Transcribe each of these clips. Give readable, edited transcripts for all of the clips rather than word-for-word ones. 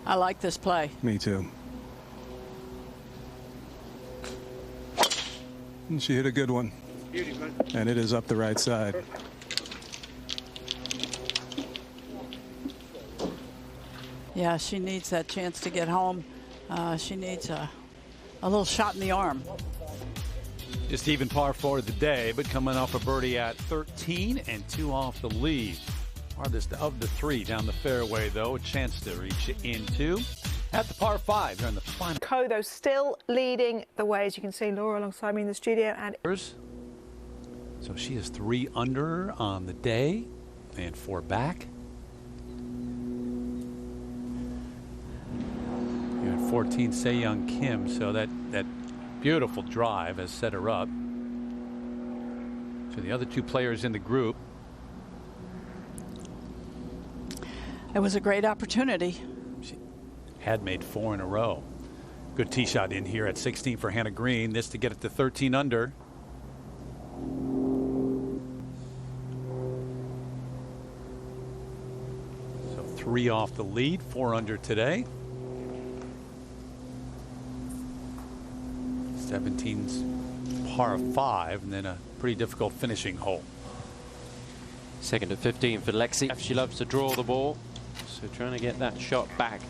I like this play. Me too. And she hit a good one. And it is up the right side. Yeah, she needs that chance to get home. She needs a little shot in the arm. Just even par for the day, but coming off a birdie at 13 and 2 off the lead. Hardest of the 3 down the fairway, though. A chance to reach into at the par 5 during the final. Though still leading the way, as you can see, Laura alongside me in the studio. And so she is 3 under on the day and 4 back. You're at 14, Se-Young Kim. So that beautiful drive has set her up. So the other 2 players in the group. It was a great opportunity. She had made 4 in a row. Good tee shot in here at 16 for Hannah Green. This to get it to 13 under. So 3 off the lead, 4 under today. 17's par 5, and then a pretty difficult finishing hole. Second at 15 for Lexi. She loves to draw the ball, so trying to get that shot back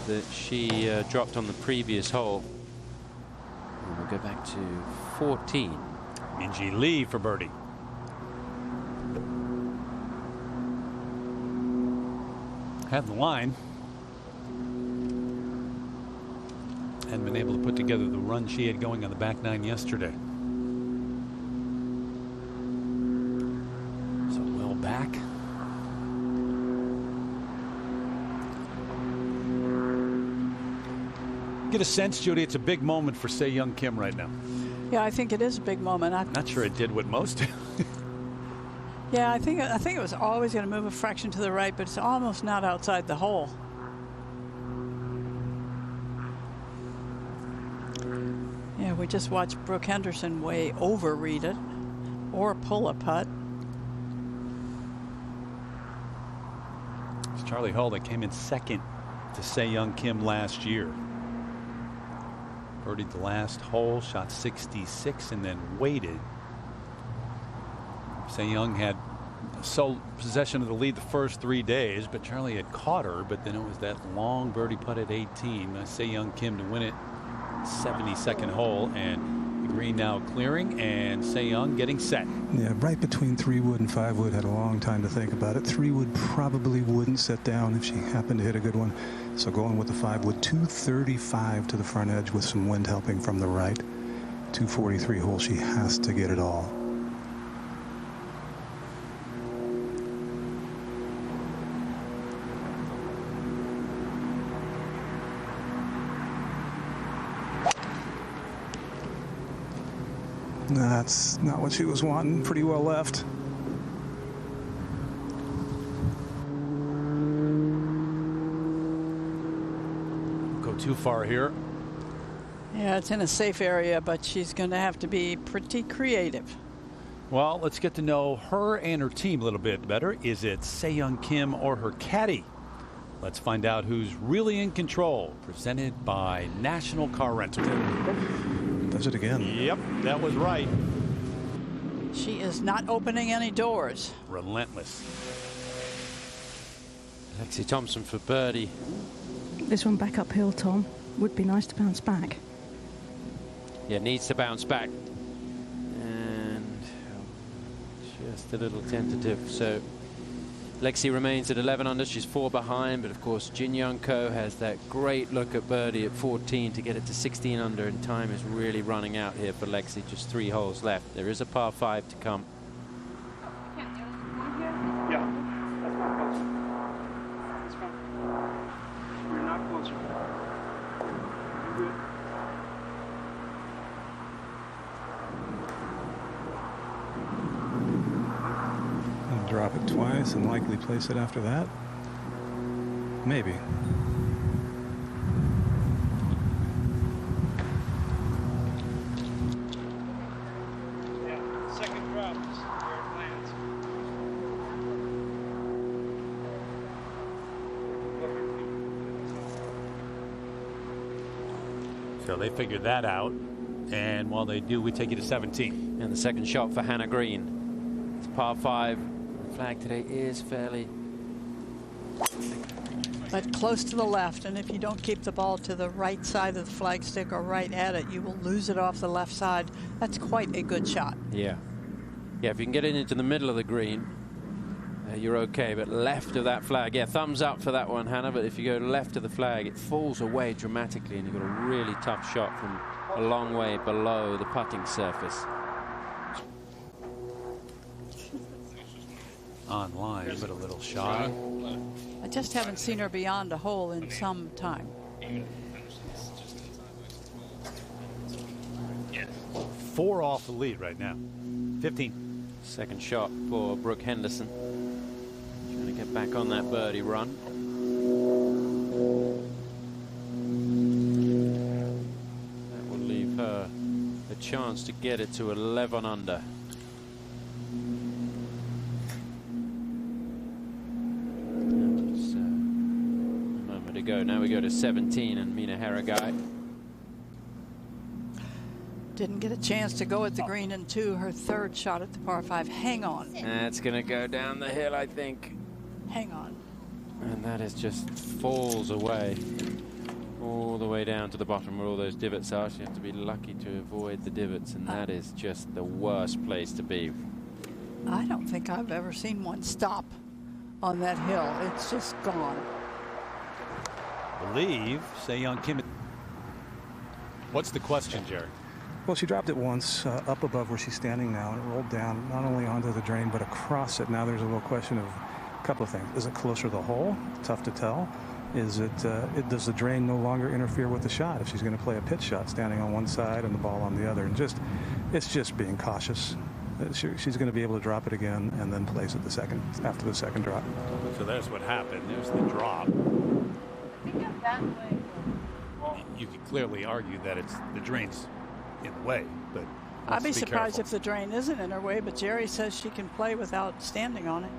that she dropped on the previous hole. And we'll go back to 14. Minjee Lee for birdie. Had the line. Hadn't been able to put together the run she had going on the back 9 yesterday. So well back. Get a sense, Judy, it's a big moment for Se-Young Kim right now. Yeah, I think it is a big moment. I'm not sure it did what most do. Yeah, I think it was always going to move a fraction to the right, but it's almost not outside the hole. Yeah, we just watched Brooke Henderson way overread it or pull a putt. It's Charlie Hull that came in second to Se-Young Kim last year. Birdied the last hole, shot 66, and then waited. Se-Young had sole possession of the lead the first 3 days, but Charlie had caught her, but then it was that long birdie putt at 18. Se-Young Kim to win it. 72nd hole, and the green now clearing, and Se-Young getting set. Yeah, right between 3-wood and 5-wood. Had a long time to think about it. 3-wood probably wouldn't set down if she happened to hit a good one. So going with the 5-wood, 235 to the front edge with some wind helping from the right. 243 hole. She has to get it all. That's not what she was wanting. Pretty well left. Go too far here. Yeah, it's in a safe area, but she's going to have to be pretty creative. Well, let's get to know her and her team a little bit better. Is it Se-Young Kim or her caddy? Let's find out who's really in control. Presented by National Car Rental. Does it again. Yep, that was right. She is not opening any doors. Relentless. Lexi Thompson for birdie. This one back uphill, Tom. Would be nice to bounce back. Yeah, needs to bounce back. And just a little tentative. So Lexi remains at 11 under. She's 4 behind, but of course Jin Young Ko has that great look at birdie at 14 to get it to 16 under, and time is really running out here for Lexi. Just 3 holes left. There is a par 5 to come. Yeah, that's not close. That's fine. You're not closer. You're good. Drop it twice and likely place it after that. Maybe. Yeah, second drop is where it lands. So they figured that out. And while they do, we take it to 17. And the second shot for Hannah Green. It's par 5. The flag today is fairly... but close to the left, and if you don't keep the ball to the right side of the flagstick or right at it, you will lose it off the left side. That's quite a good shot. Yeah. Yeah, if you can get it into the middle of the green, you're okay, but left of that flag, yeah, thumbs up for that one, Hannah, but if you go left of the flag, it falls away dramatically, and you've got a really tough shot from a long way below the putting surface. Online, but a little shy. I just haven't seen her beyond a hole in some time. 4 off the lead right now. 15. Second shot for Brooke Henderson. Trying to get back on that birdie run. That will leave her a chance to get it to 11 under. That was a moment ago. Now we go to 17 and Mina Haragai. Didn't get a chance to go at the green in 2. Her third shot at the par 5. Hang on. That's going to go down the hill, I think. Hang on. And that is just falls away all the way down to the bottom where all those divots are. So you have to be lucky to avoid the divots, and that is just the worst place to be. I don't think I've ever seen one stop on that hill. It's just gone. I believe Se-Young Kim. What's the question, Jerry? Well, she dropped it once up above where she's standing now, and it rolled down not only onto the drain but across it. Now there's a little question of a couple of things. Is it closer to the hole? Tough to tell. Is it, does the drain no longer interfere with the shot if she's going to play a pitch shot standing on one side and the ball on the other? And it's just being cautious. She's going to be able to drop it again and then place it after the second drop. So there's what happened. There's the drop. You could clearly argue that it's the drain's in the way, but I'd be surprised if the drain isn't in her way, but Jerry says she can play without standing on it.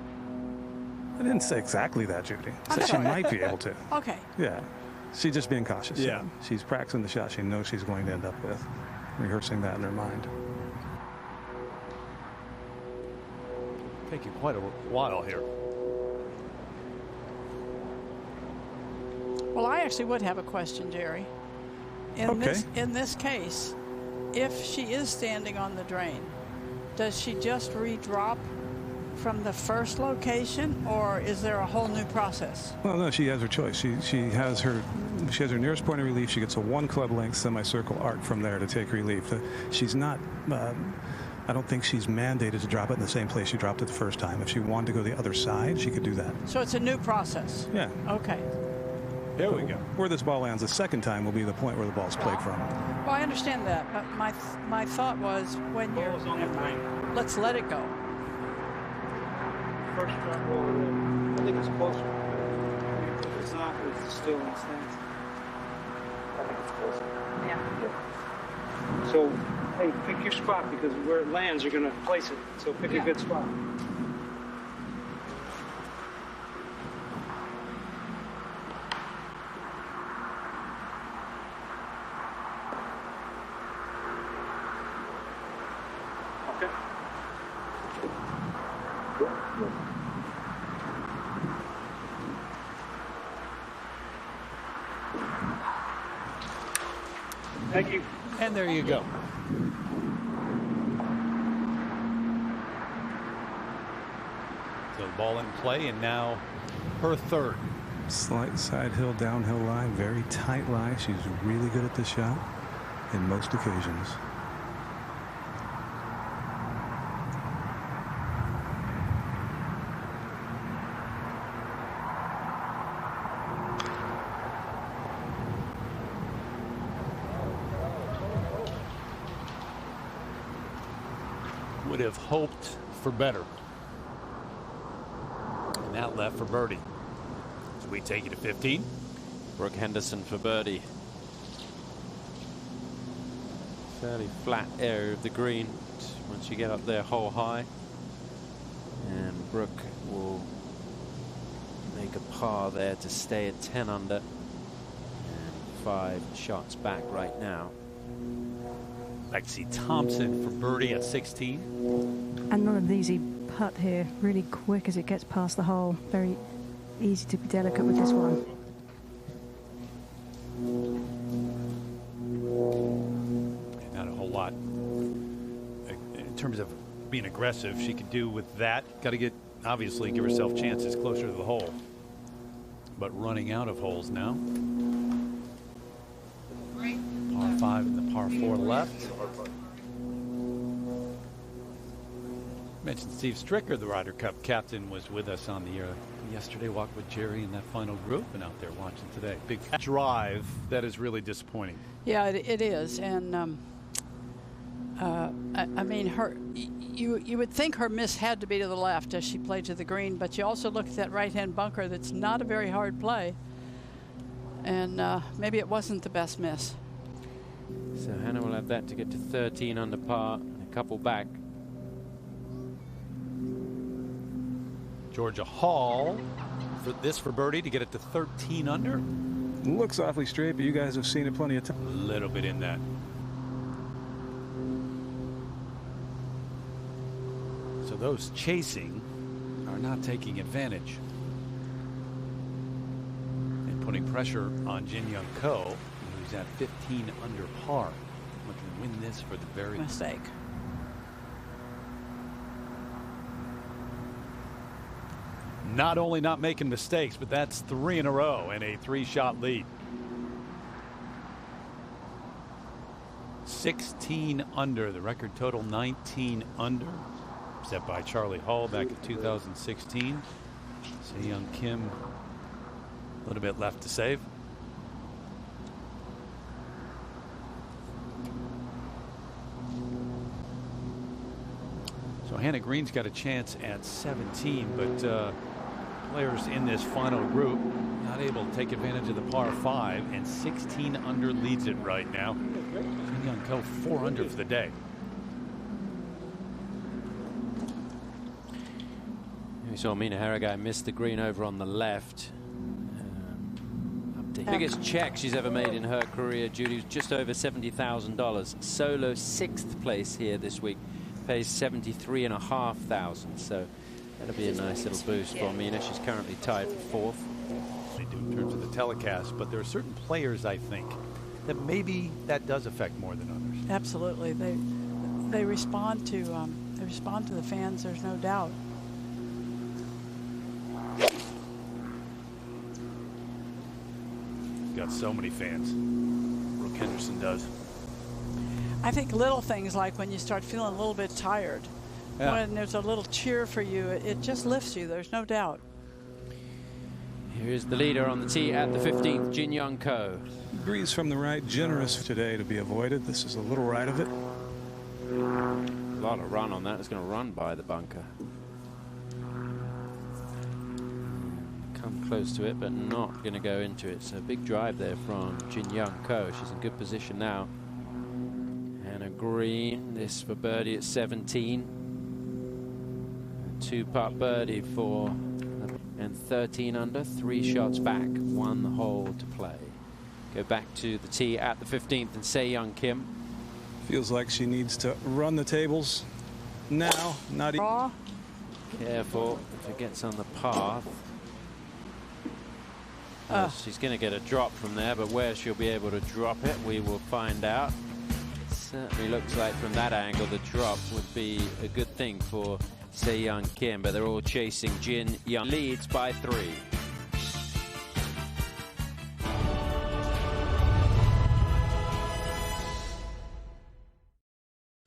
I didn't say exactly that, Judy. I said she might be able to. Okay. Yeah. She's just being cautious. Yeah. She's practicing the shot she knows she's going to end up with, rehearsing that in her mind. Taking quite a while here. Well, I actually would have a question, Jerry. In this case, if she is standing on the drain, does she just redrop from the first location, or is there a whole new process? Well, no, she has her choice. She has her nearest point of relief. She gets a 1 club length semicircle arc from there to take relief. She's not. I don't think she's mandated to drop it in the same place she dropped it the first time. If she wanted to go the other side, she could do that. So it's a new process. Yeah. Okay. There we go. Where this ball lands the second time will be the point where the ball's played from. Well, I understand that, but my thought was when you're. Let's let it go. First drop roll in. I think it's closer. If it's not, it's still in stance. I think it's closer. Yeah. So, hey, pick your spot, because where it lands, you're going to place it. So pick a good spot. Okay. Thank you. And there you go. So the ball in play, and now her third. Slight side hill, downhill lie, very tight lie. She's really good at this shot in most occasions. Would have hoped for better. And that left for birdie. So we take it to 15. Brooke Henderson for birdie. Fairly flat area of the green once you get up there hole high. And Brooke will make a par there to stay at 10 under. And 5 shots back right now. Lexi Thompson for birdie at 16. And not an easy putt here. Really quick as it gets past the hole. Very easy to be delicate with this one. Not a whole lot in terms of being aggressive she could do with that. Got to obviously give herself chances closer to the hole. But running out of holes now. Par 5 and the par 4 left. Mentioned Steve Stricker, the Ryder Cup captain, was with us on the air yesterday. Walked with Jerry in that final group, and out there watching today. Big drive that is really disappointing. Yeah, it is, and I mean, you would think her miss had to be to the left as she played to the green, but you also look at that right-hand bunker. That's not a very hard play, and maybe it wasn't the best miss. So Hannah will have that to get to 13 under par, and a couple back. Georgia Hall for birdie to get it to 13 under. Looks awfully straight, but you guys have seen it plenty of times. A little bit in that. So those chasing are not taking advantage and putting pressure on Jin Young Ko, who's at 15 under par, looking to win this for the very mistake. Not only not making mistakes, but that's 3 in a row and a 3-shot lead. 16 under, the record total 19 under, set by Charlie Hull back in 2016. Se Young Kim, a little bit left to save. So Hannah Green's got a chance at 17, but players in this final group not able to take advantage of the par 5, and 16 under leads it right now. Jin Young Ko 4 under for the day. We saw Mina Harrigai miss the green over on the left. Biggest check she's ever made in her career, Judy, just over $70,000. Solo 6th place here this week, pays $73,500. So that'll be a nice little boost for Mina. She's currently tied for 4th. They do in terms of the telecast, but there are certain players, I think, that maybe that does affect more than others. Absolutely, they respond to the fans. There's no doubt. Got so many fans. Brooke Henderson does. I think little things like when you start feeling a little bit tired, when there's a little cheer for you, it just lifts you. There's no doubt. Here's the leader on the tee at the 15th, Jin Young Ko. Breeze from the right, generous today to be avoided. This is a little right of it. A lot of run on that. It's going to run by the bunker. Come close to it, but not going to go into it. So big drive there from Jin Young Ko. She's in good position now. Hannah Green, this for birdie at 17. A 2-putt birdie for, and 13 under, 3 shots back, 1 hole to play. Go back to the tee at the 15th, and Se Young Kim. Feels like she needs to run the tables now. Not even. Careful if it gets on the path. She's going to get a drop from there, but where she'll be able to drop it, we will find out. It certainly looks like from that angle the drop would be a good thing for Se Young Kim, but they're all chasing. Jin Young leads by 3.